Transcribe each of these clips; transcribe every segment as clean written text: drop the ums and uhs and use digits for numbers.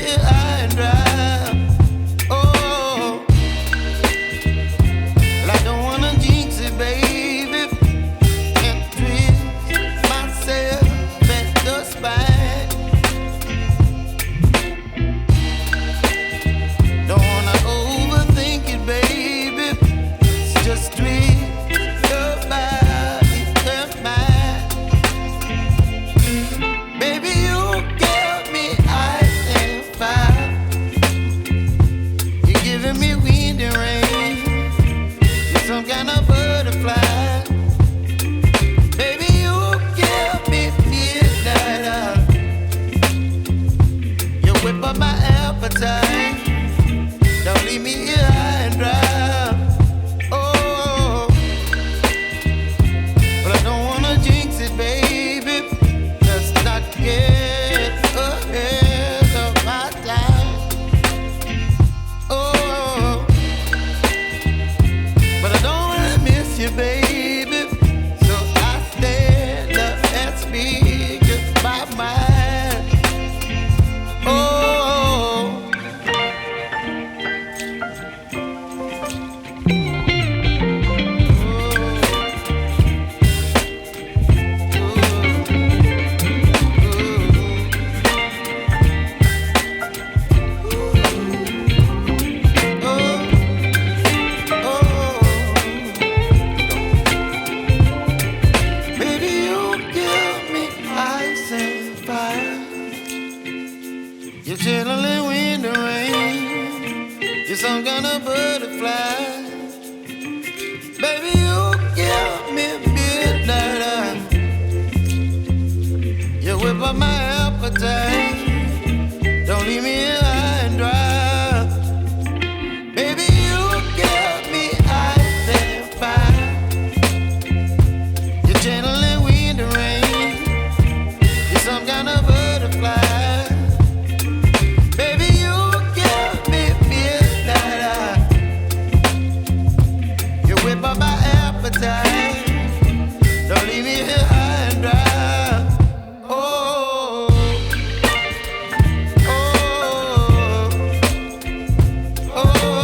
here high and dry. Oh, well, I don't wanna jinx it, baby, and twist myself at the spine. Don't wanna overthink it, baby. It's just twist your body and mine. Baby, you give me ice and fire. You're giving me wind and rain. You're some kind of butterfly. Baby, you give me midnight. You whip up my appetite. Don't leave me here high and dry. Oh, but I don't wanna jinx it, baby. Let's not get ahead of my time. Oh, but I don't wanna miss you, baby. So I stand up and speak my mind. Oh. Baby, you give me ice and fire. You're channeling wind and rain. You're some kind of butterfly. Baby, you give me midnight. You whip up my appetite. Don't leave me here high and dry. Baby, you give me ice and fire. You're channeling wind and rain. You're some kind of butterfly. Baby, you give me midnight. You whip up my appetite. Don't leave me here high and dry. Oh, oh, oh, oh,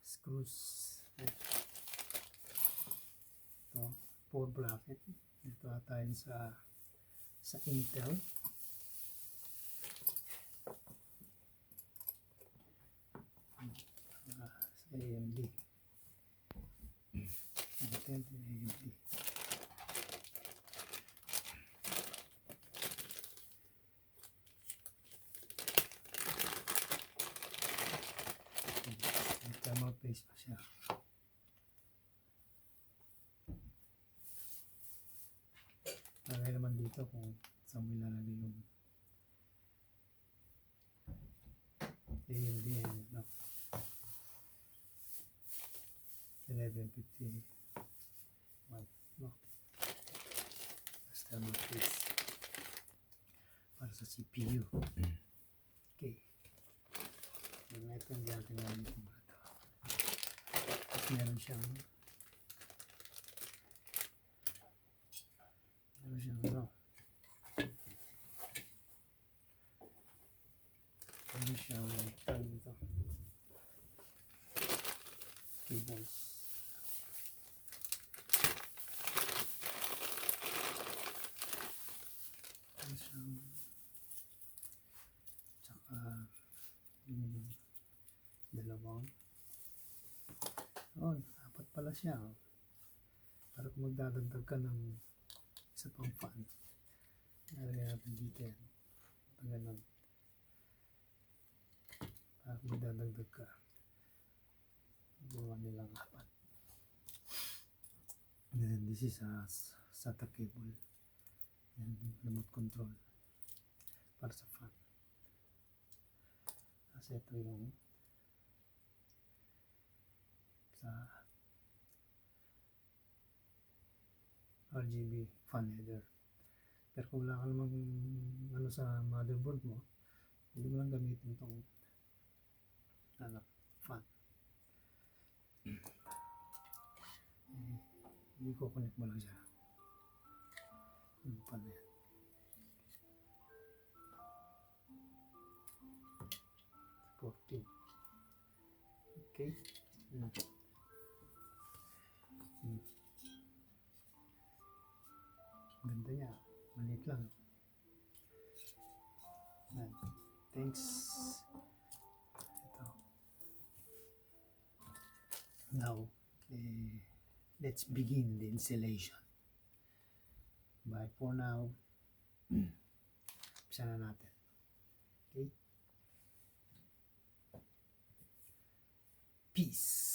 screws. Ito, 4 bracket. Dito tayo sa Intel. Sa AMD. Intel and AMD. Thermal paste pa siya. Lagay naman dito kung saan mo ilalagay yung AMD no? 1151 no? Tapos thermal paste para sa CPU. Okay. Yung ito yung gagawin ko muna ito. Tapos meron siyang ano, meron siyang tawag dito, cables. Meron siyang tsaka yung dalawang apat pala siya. Para kung magdadagdag ka ng isa pang fan, nalagay natin dito yan. Ganun. Magdadagdag ka. Gawa nilang apat. And then this is a SATA cable. And remote control para sa fan. Kasi ito yung sa RGB fan header. Pero kung wala ka namang ano sa motherboard mo, hindi mo lang gamitin itong fan. I-connect mo lang siya. Yung fan na yan. Okay. Ganda niya. Maliit lang. Thanks. Ito. Now, let's begin the installation. Bye for now. Umpisa na natin. Okay? Peace.